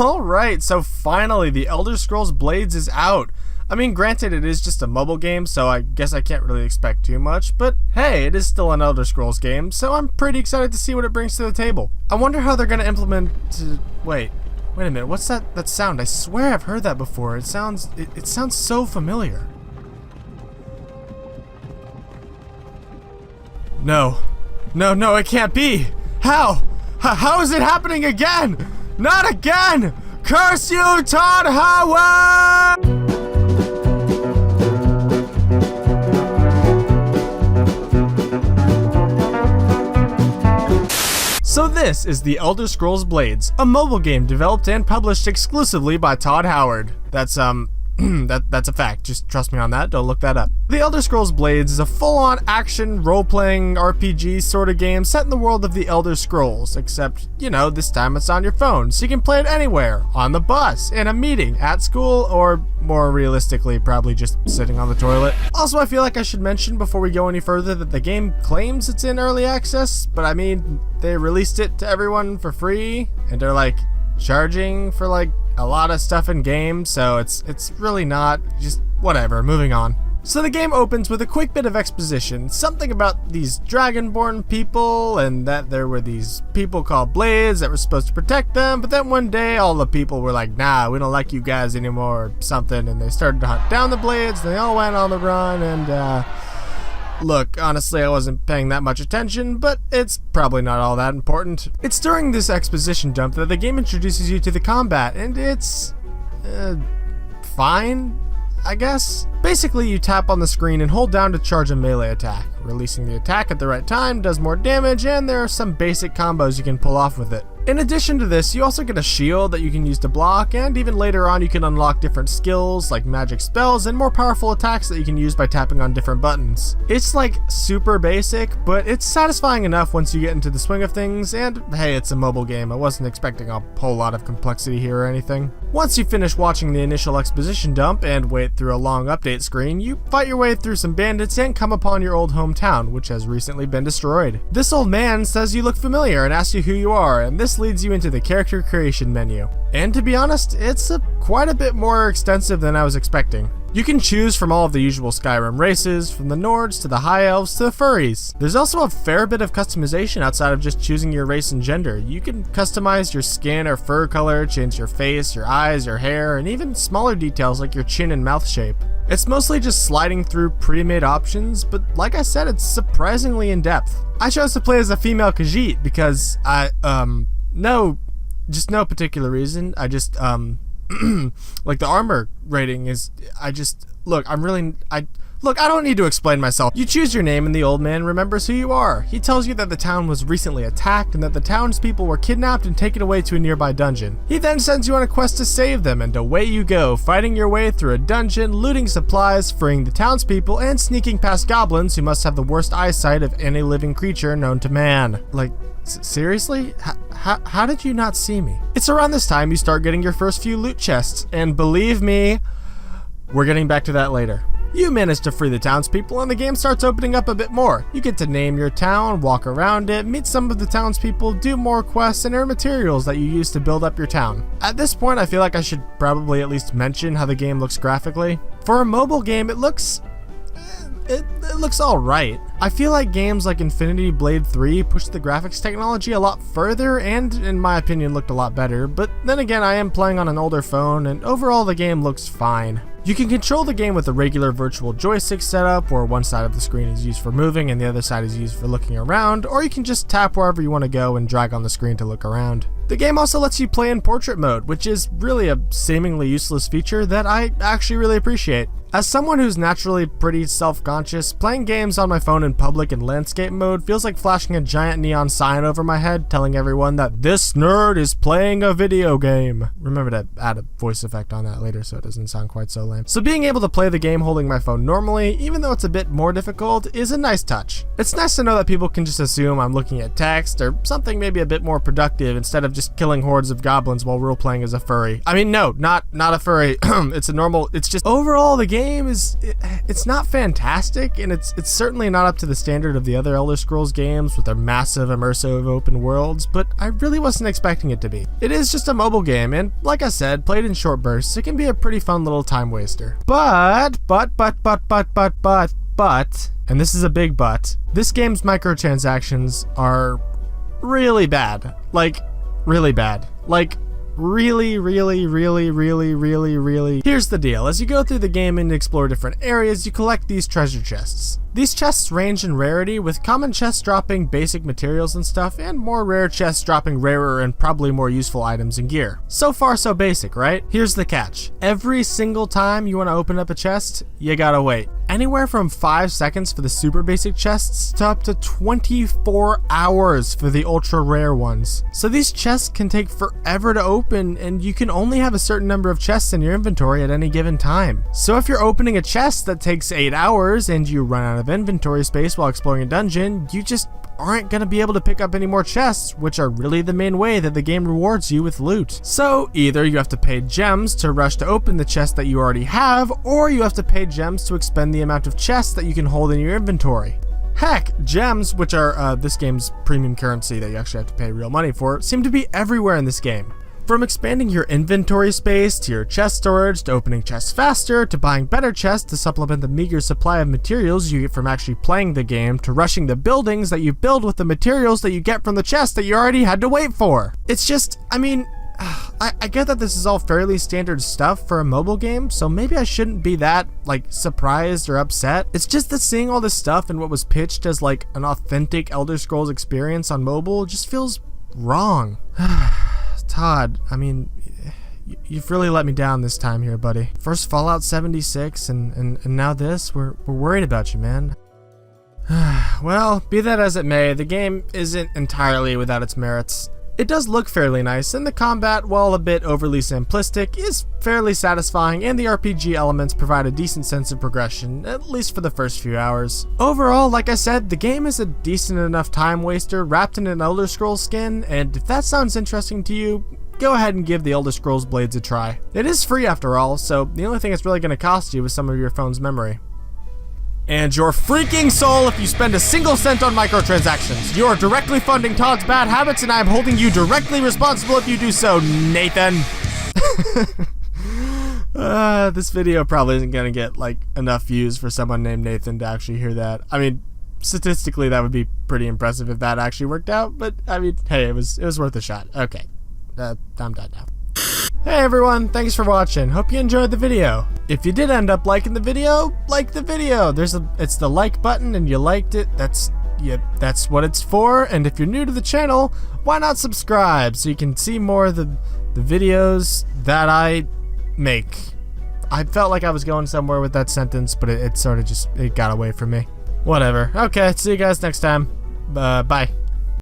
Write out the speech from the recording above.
Alright, so finally the Elder Scrolls Blades is out. I mean, granted it is just a mobile game, so I guess I can't really expect too much, but hey, it is still an Elder Scrolls game, so I'm pretty excited to see what it brings to the table. I wonder how they're gonna implement... Wait a minute, what's that sound? I swear I've heard that before. It sounds so familiar. No, it can't be! How? How is it happening again? Not again! Curse you, Todd Howard! So this is The Elder Scrolls Blades, a mobile game developed and published exclusively by Todd Howard. That's that's a fact. Just trust me on that. Don't look that up. The Elder Scrolls Blades is a full-on action, role-playing RPG sort of game set in the world of the Elder Scrolls, except, you know, this time it's on your phone, so you can play it anywhere, on the bus, in a meeting, at school, or more realistically, probably just sitting on the toilet. Also, I feel like I should mention before we go any further that the game claims it's in early access, but I mean, they released it to everyone for free, and they're like charging for like a lot of stuff in game, so it's really not, just whatever, moving on. So the game opens with a quick bit of exposition, something about these dragonborn people, and that there were these people called Blades that were supposed to protect them, but then one day all the people were like, nah, we don't like you guys anymore, or something, and they started to hunt down the Blades, and they all went on the run, and look, honestly, I wasn't paying that much attention, but it's probably not all that important. It's during this exposition dump that the game introduces you to the combat, and it's... fine, I guess? Basically, you tap on the screen and hold down to charge a melee attack. Releasing the attack at the right time does more damage, and there are some basic combos you can pull off with it. In addition to this, you also get a shield that you can use to block, and even later on you can unlock different skills like magic spells and more powerful attacks that you can use by tapping on different buttons. It's like super basic, but it's satisfying enough once you get into the swing of things, and hey, it's a mobile game. I wasn't expecting a whole lot of complexity here or anything. Once you finish watching the initial exposition dump and wait through a long update screen, you fight your way through some bandits and come upon your old hometown, which has recently been destroyed. This old man says you look familiar and asks you who you are, and this leads you into the character creation menu. And to be honest, it's quite a bit more extensive than I was expecting. You can choose from all of the usual Skyrim races, from the Nords to the High Elves to the Furries. There's also a fair bit of customization outside of just choosing your race and gender. You can customize your skin or fur color, change your face, your eyes, your hair, and even smaller details like your chin and mouth shape. It's mostly just sliding through pre-made options, but like I said, it's surprisingly in-depth. I chose to play as a female Khajiit because no particular reason. I just, like the armor rating is, Look, I don't need to explain myself. You choose your name and the old man remembers who you are. He tells you that the town was recently attacked and that the townspeople were kidnapped and taken away to a nearby dungeon. He then sends you on a quest to save them, and away you go, fighting your way through a dungeon, looting supplies, freeing the townspeople, and sneaking past goblins who must have the worst eyesight of any living creature known to man. Like, seriously? How did you not see me? It's around this time you start getting your first few loot chests, and believe me, we're getting back to that later. You manage to free the townspeople and the game starts opening up a bit more. You get to name your town, walk around it, meet some of the townspeople, do more quests, and earn materials that you use to build up your town. At this point, I feel like I should probably at least mention how the game looks graphically. For a mobile game, it looks alright. I feel like games like Infinity Blade 3 pushed the graphics technology a lot further and, in my opinion, looked a lot better, but then again, I am playing on an older phone and overall the game looks fine. You can control the game with a regular virtual joystick setup, where one side of the screen is used for moving and the other side is used for looking around, or you can just tap wherever you want to go and drag on the screen to look around. The game also lets you play in portrait mode, which is really a seemingly useless feature that I actually really appreciate. As someone who's naturally pretty self-conscious, playing games on my phone in public and landscape mode feels like flashing a giant neon sign over my head telling everyone that this nerd is playing a video game. Remember to add a voice effect on that later so it doesn't sound quite so lame. So being able to play the game holding my phone normally, even though it's a bit more difficult, is a nice touch. It's nice to know that people can just assume I'm looking at text or something maybe a bit more productive instead of just just killing hordes of goblins while role-playing as a furry. I mean, no, not a furry. It's a normal, it's just, overall, the game is, it's not fantastic, and it's certainly not up to the standard of the other Elder Scrolls games with their massive, immersive open worlds, but I really wasn't expecting it to be. It is just a mobile game, and like I said, played in short bursts, it can be a pretty fun little time waster. But, and this is a big but, this game's microtransactions are really bad. Like, really bad. Like, really. Here's the deal. As you go through the game and explore different areas, you collect these treasure chests. These chests range in rarity, with common chests dropping basic materials and stuff, and more rare chests dropping rarer and probably more useful items and gear. So far so basic, right? Here's the catch. Every single time you want to open up a chest, you gotta wait. Anywhere from 5 seconds for the super basic chests to up to 24 hours for the ultra rare ones. So these chests can take forever to open, and you can only have a certain number of chests in your inventory at any given time. So if you're opening a chest that takes 8 hours and you run out of inventory space while exploring a dungeon, you just aren't gonna be able to pick up any more chests, which are really the main way that the game rewards you with loot. So either you have to pay gems to rush to open the chest that you already have, or you have to pay gems to expend the amount of chests that you can hold in your inventory. Heck, gems, which are this game's premium currency that you actually have to pay real money for, seem to be everywhere in this game. From expanding your inventory space, to your chest storage, to opening chests faster, to buying better chests to supplement the meager supply of materials you get from actually playing the game, to rushing the buildings that you build with the materials that you get from the chests that you already had to wait for. It's just, I mean, I get that this is all fairly standard stuff for a mobile game, so maybe I shouldn't be that, like, surprised or upset. It's just that seeing all this stuff and what was pitched as, like, an authentic Elder Scrolls experience on mobile just feels wrong. Todd, I mean, you've really let me down this time here, buddy. First Fallout 76 and now this, we're worried about you, man. Well, be that as it may, the game isn't entirely without its merits. It does look fairly nice, and the combat, while a bit overly simplistic, is fairly satisfying, and the RPG elements provide a decent sense of progression, at least for the first few hours. Overall, like I said, the game is a decent enough time waster wrapped in an Elder Scrolls skin, and if that sounds interesting to you, go ahead and give the Elder Scrolls Blades a try. It is free after all, so the only thing it's really going to cost you is some of your phone's memory. And your freaking soul if you spend a single cent on microtransactions. You are directly funding Todd's bad habits, and I am holding you directly responsible if you do so, Nathan. This video probably isn't gonna get, like, enough views for someone named Nathan to actually hear that. I mean, statistically, that would be pretty impressive if that actually worked out, but, I mean, hey, it was worth a shot. Okay, I'm done now. Hey everyone, thanks for watching. Hope you enjoyed the video. If you did end up liking the video, like the video. It's the like button and you liked it. That's what it's for. And if you're new to the channel, why not subscribe so you can see more of the videos that I make. I felt like I was going somewhere with that sentence, but it sort of just got away from me. Whatever. Okay, see you guys next time. Bye.